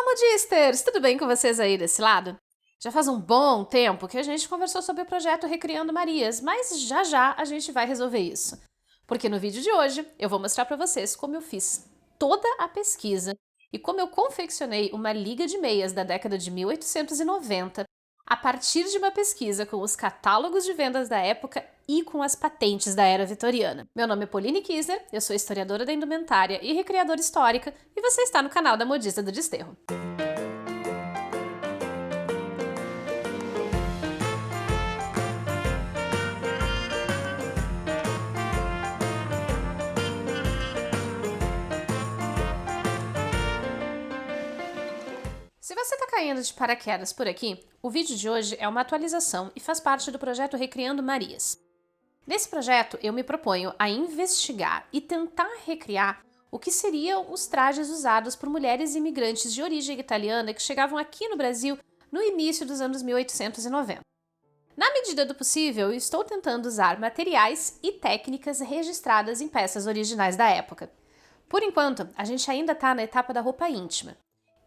Modisters! Tudo bem com vocês aí desse lado? Já faz um bom tempo que a gente conversou sobre o projeto Recriando Marias, mas já a gente vai resolver isso. Porque no vídeo de hoje eu vou mostrar para vocês como eu fiz toda a pesquisa e como eu confeccionei uma liga de meias da década de 1890 a partir de uma pesquisa com os catálogos de vendas da época e com as patentes da era vitoriana. Meu nome é Pauline Kisner, eu sou historiadora da indumentária e recriadora histórica, e você está no canal da Modista do Desterro. Se você está caindo de paraquedas por aqui, o vídeo de hoje é uma atualização e faz parte do projeto Recriando Marias. Nesse projeto, eu me proponho a investigar e tentar recriar o que seriam os trajes usados por mulheres imigrantes de origem italiana que chegavam aqui no Brasil no início dos anos 1890. Na medida do possível, eu estou tentando usar materiais e técnicas registradas em peças originais da época. Por enquanto, a gente ainda está na etapa da roupa íntima.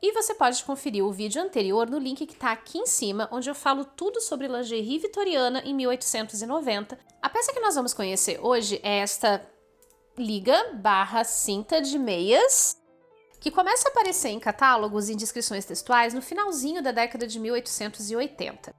E você pode conferir o vídeo anterior no link que está aqui em cima, onde eu falo tudo sobre lingerie vitoriana em 1890. A peça que nós vamos conhecer hoje é esta liga/cinta de meias, que começa a aparecer em catálogos e em descrições textuais no finalzinho da década de 1880.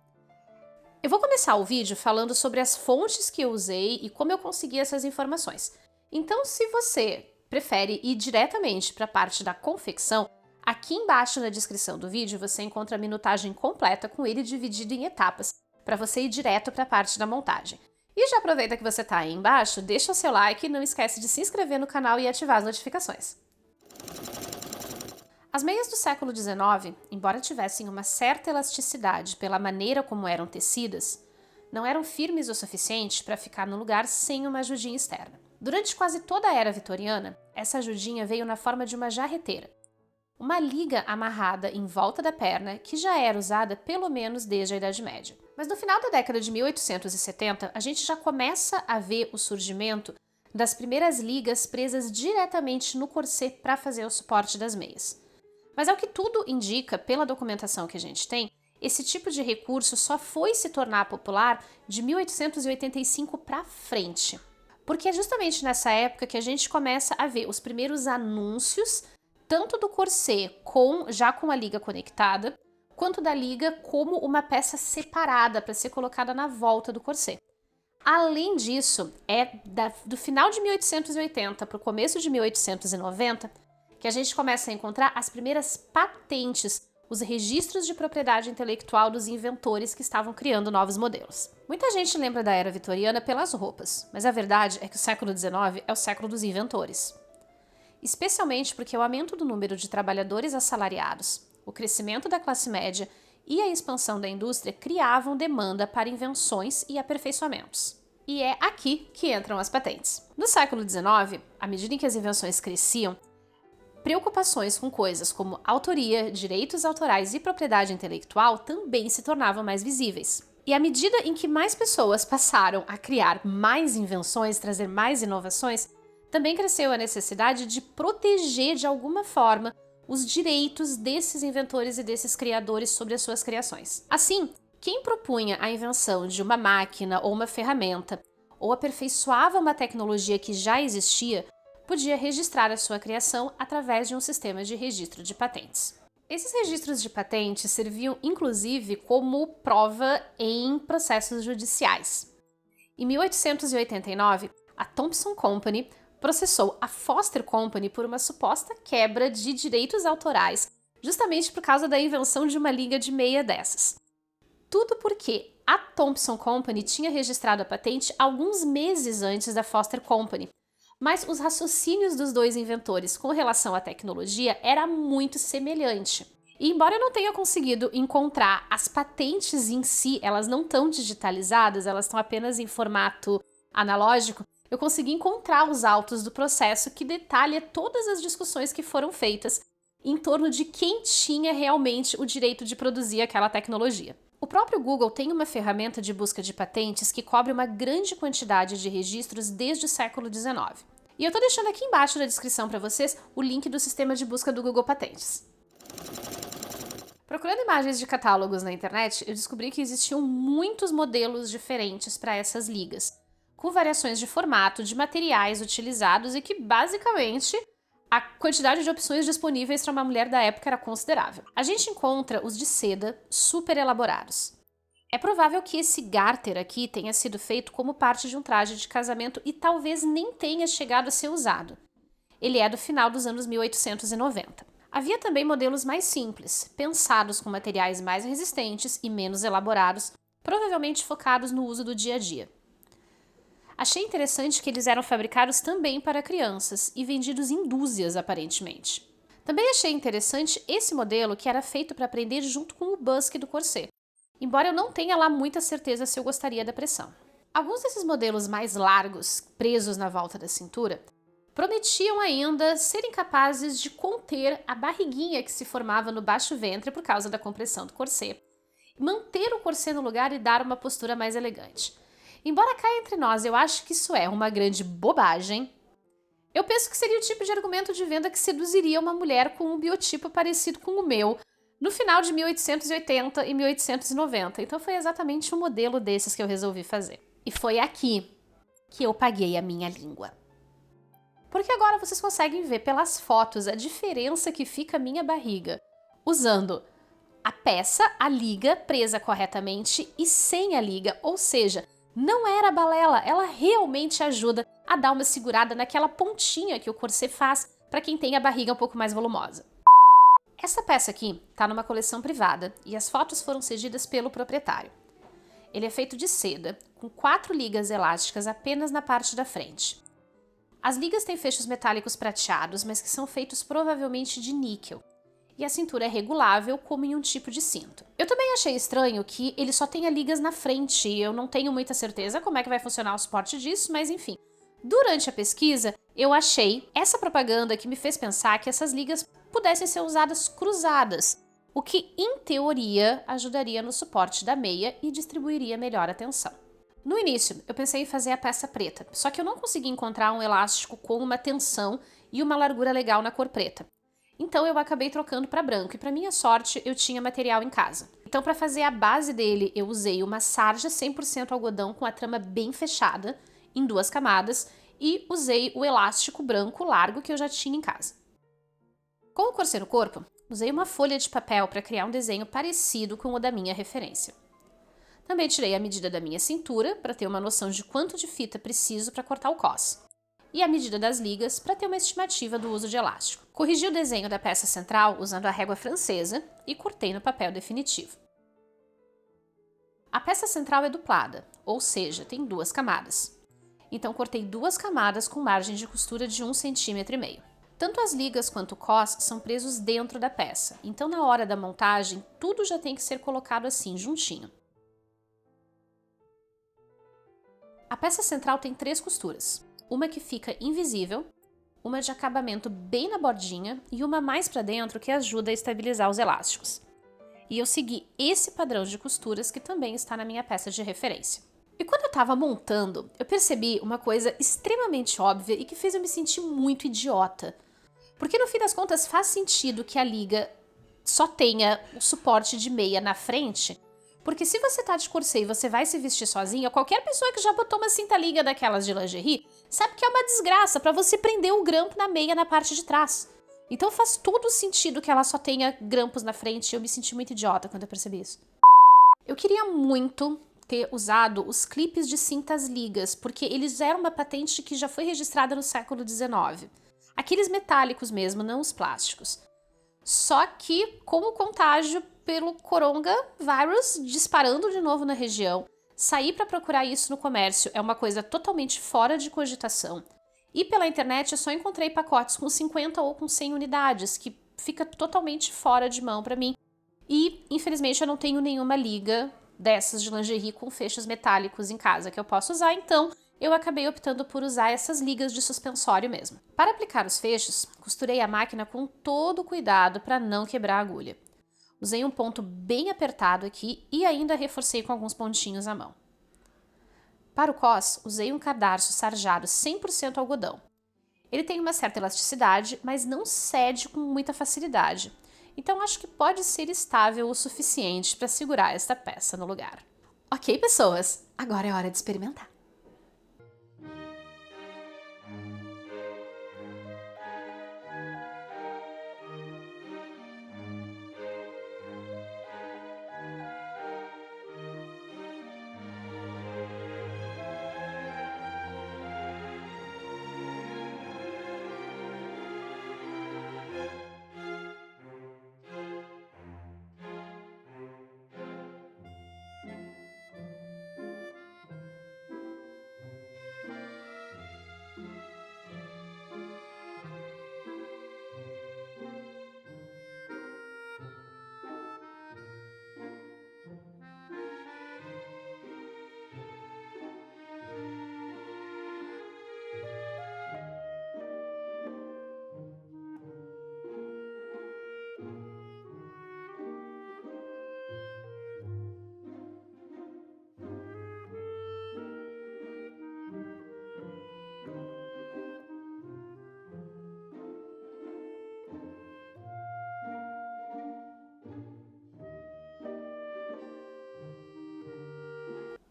Eu vou começar o vídeo falando sobre as fontes que eu usei e como eu consegui essas informações. Então, se você prefere ir diretamente para a parte da confecção, aqui embaixo na descrição do vídeo você encontra a minutagem completa com ele dividido em etapas, para você ir direto para a parte da montagem. E já aproveita que você está aí embaixo, deixa o seu like e não esquece de se inscrever no canal e ativar as notificações. As meias do século XIX, embora tivessem uma certa elasticidade pela maneira como eram tecidas, não eram firmes o suficiente para ficar no lugar sem uma ajudinha externa. Durante quase toda a era vitoriana, essa ajudinha veio na forma de uma jarreteira, uma liga amarrada em volta da perna que já era usada pelo menos desde a Idade Média. Mas no final da década de 1870, a gente já começa a ver o surgimento das primeiras ligas presas diretamente no corset para fazer o suporte das meias. Mas ao que tudo indica, pela documentação que a gente tem, esse tipo de recurso só foi se tornar popular de 1885 para frente. Porque é justamente nessa época que a gente começa a ver os primeiros anúncios tanto do corset já com a liga conectada, quanto da liga como uma peça separada para ser colocada na volta do corset. Além disso, do final de 1880 para o começo de 1890 que a gente começa a encontrar as primeiras patentes, os registros de propriedade intelectual dos inventores que estavam criando novos modelos. Muita gente lembra da era vitoriana pelas roupas, mas a verdade é que o século XIX é o século dos inventores. Especialmente porque o aumento do número de trabalhadores assalariados, o crescimento da classe média e a expansão da indústria criavam demanda para invenções e aperfeiçoamentos. E é aqui que entram as patentes. No século XIX, à medida em que as invenções cresciam, preocupações com coisas como autoria, direitos autorais e propriedade intelectual também se tornavam mais visíveis. E à medida em que mais pessoas passaram a criar mais invenções, trazer mais inovações, também cresceu a necessidade de proteger de alguma forma os direitos desses inventores e desses criadores sobre as suas criações. Assim, quem propunha a invenção de uma máquina ou uma ferramenta, ou aperfeiçoava uma tecnologia que já existia, podia registrar a sua criação através de um sistema de registro de patentes. Esses registros de patentes serviam inclusive como prova em processos judiciais. Em 1889, a Thompson Company processou a Foster Company por uma suposta quebra de direitos autorais, justamente por causa da invenção de uma liga de meia dessas. Tudo porque a Thompson Company tinha registrado a patente alguns meses antes da Foster Company, mas os raciocínios dos dois inventores com relação à tecnologia era muito semelhante. E embora eu não tenha conseguido encontrar as patentes em si, elas não estão digitalizadas, elas estão apenas em formato analógico, eu consegui encontrar os autos do processo que detalha todas as discussões que foram feitas em torno de quem tinha realmente o direito de produzir aquela tecnologia. O próprio Google tem uma ferramenta de busca de patentes que cobre uma grande quantidade de registros desde o século XIX. E eu tô deixando aqui embaixo na descrição para vocês o link do sistema de busca do Google Patentes. Procurando imagens de catálogos na internet, eu descobri que existiam muitos modelos diferentes para essas ligas, com variações de formato, de materiais utilizados e que, basicamente, a quantidade de opções disponíveis para uma mulher da época era considerável. A gente encontra os de seda super elaborados. É provável que esse garter aqui tenha sido feito como parte de um traje de casamento e talvez nem tenha chegado a ser usado. Ele é do final dos anos 1890. Havia também modelos mais simples, pensados com materiais mais resistentes e menos elaborados, provavelmente focados no uso do dia a dia. Achei interessante que eles eram fabricados também para crianças e vendidos em dúzias, aparentemente. Também achei interessante esse modelo que era feito para prender junto com o busque do corset, embora eu não tenha lá muita certeza se eu gostaria da pressão. Alguns desses modelos mais largos, presos na volta da cintura, prometiam ainda serem capazes de conter a barriguinha que se formava no baixo ventre por causa da compressão do corset, manter o corset no lugar e dar uma postura mais elegante. Embora caia entre nós, eu acho que isso é uma grande bobagem. Eu penso que seria o tipo de argumento de venda que seduziria uma mulher com um biotipo parecido com o meu no final de 1880 e 1890. Então foi exatamente um modelo desses que eu resolvi fazer. E foi aqui que eu paguei a minha língua. Porque agora vocês conseguem ver pelas fotos a diferença que fica a minha barriga usando a peça, a liga presa corretamente e sem a liga, ou seja, não era balela, ela realmente ajuda a dar uma segurada naquela pontinha que o corset faz para quem tem a barriga um pouco mais volumosa. Essa peça aqui está numa coleção privada e as fotos foram cedidas pelo proprietário. Ele é feito de seda, com 4 ligas elásticas apenas na parte da frente. As ligas têm fechos metálicos prateados, mas que são feitos provavelmente de níquel. E a cintura é regulável, como em um tipo de cinto. Eu também achei estranho que ele só tenha ligas na frente. Eu não tenho muita certeza como é que vai funcionar o suporte disso, mas enfim. Durante a pesquisa, eu achei essa propaganda que me fez pensar que essas ligas pudessem ser usadas cruzadas, o que, em teoria, ajudaria no suporte da meia e distribuiria melhor a tensão. No início, eu pensei em fazer a peça preta, só que eu não consegui encontrar um elástico com uma tensão e uma largura legal na cor preta. Então eu acabei trocando para branco e, para minha sorte, eu tinha material em casa. Então, para fazer a base dele, eu usei uma sarja 100% algodão com a trama bem fechada, em 2 camadas, e usei o elástico branco largo que eu já tinha em casa. Com o corset no corpo, usei uma folha de papel para criar um desenho parecido com o da minha referência. Também tirei a medida da minha cintura para ter uma noção de quanto de fita preciso para cortar o cos, e a medida das ligas para ter uma estimativa do uso de elástico. Corrigi o desenho da peça central usando a régua francesa e cortei no papel definitivo. A peça central é duplada, ou seja, tem 2 camadas. Então cortei 2 camadas com margem de costura de 1,5 cm. Tanto as ligas quanto o cos são presos dentro da peça, então na hora da montagem tudo já tem que ser colocado assim, juntinho. A peça central tem 3 costuras, uma que fica invisível, uma de acabamento bem na bordinha e uma mais para dentro que ajuda a estabilizar os elásticos. E eu segui esse padrão de costuras que também está na minha peça de referência. E quando eu estava montando, eu percebi uma coisa extremamente óbvia e que fez eu me sentir muito idiota. Porque no fim das contas faz sentido que a liga só tenha o suporte de meia na frente, porque se você tá de corset e você vai se vestir sozinha, qualquer pessoa que já botou uma cinta liga daquelas de lingerie sabe que é uma desgraça para você prender o grampo na meia na parte de trás. Então faz todo sentido que ela só tenha grampos na frente e eu me senti muito idiota quando eu percebi isso. Eu queria muito ter usado os clipes de cintas ligas, porque eles eram uma patente que já foi registrada no século XIX. Aqueles metálicos mesmo, não os plásticos. Só que com o contágio pelo coronavírus disparando de novo na região, sair para procurar isso no comércio é uma coisa totalmente fora de cogitação. E pela internet eu só encontrei pacotes com 50 ou com 100 unidades, que fica totalmente fora de mão para mim. E, infelizmente, eu não tenho nenhuma liga dessas de lingerie com fechos metálicos em casa que eu possa usar, então eu acabei optando por usar essas ligas de suspensório mesmo. Para aplicar os fechos, costurei a máquina com todo cuidado para não quebrar a agulha. Usei um ponto bem apertado aqui e ainda reforcei com alguns pontinhos à mão. Para o cos, usei um cadarço sarjado 100% algodão. Ele tem uma certa elasticidade, mas não cede com muita facilidade. então acho que pode ser estável o suficiente para segurar esta peça no lugar. Ok, pessoas, agora é hora de experimentar.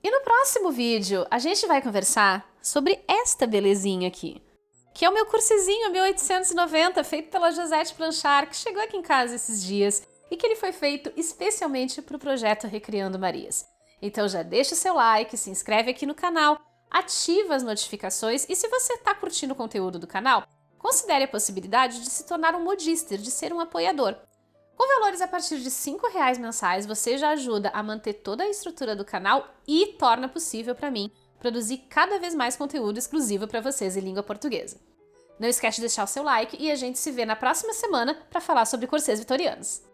E no próximo vídeo, a gente vai conversar sobre esta belezinha aqui, que é o meu cursezinho 1890, feito pela Josette Blanchard, que chegou aqui em casa esses dias e que ele foi feito especialmente para o projeto Recriando Marias. Então já deixa o seu like, se inscreve aqui no canal, ativa as notificações e se você está curtindo o conteúdo do canal, considere a possibilidade de se tornar um modister, de ser um apoiador. Com valores a partir de R$ 5,00 mensais, você já ajuda a manter toda a estrutura do canal e torna possível para mim produzir cada vez mais conteúdo exclusivo para vocês em língua portuguesa. Não esquece de deixar o seu like e a gente se vê na próxima semana para falar sobre corsês vitorianos.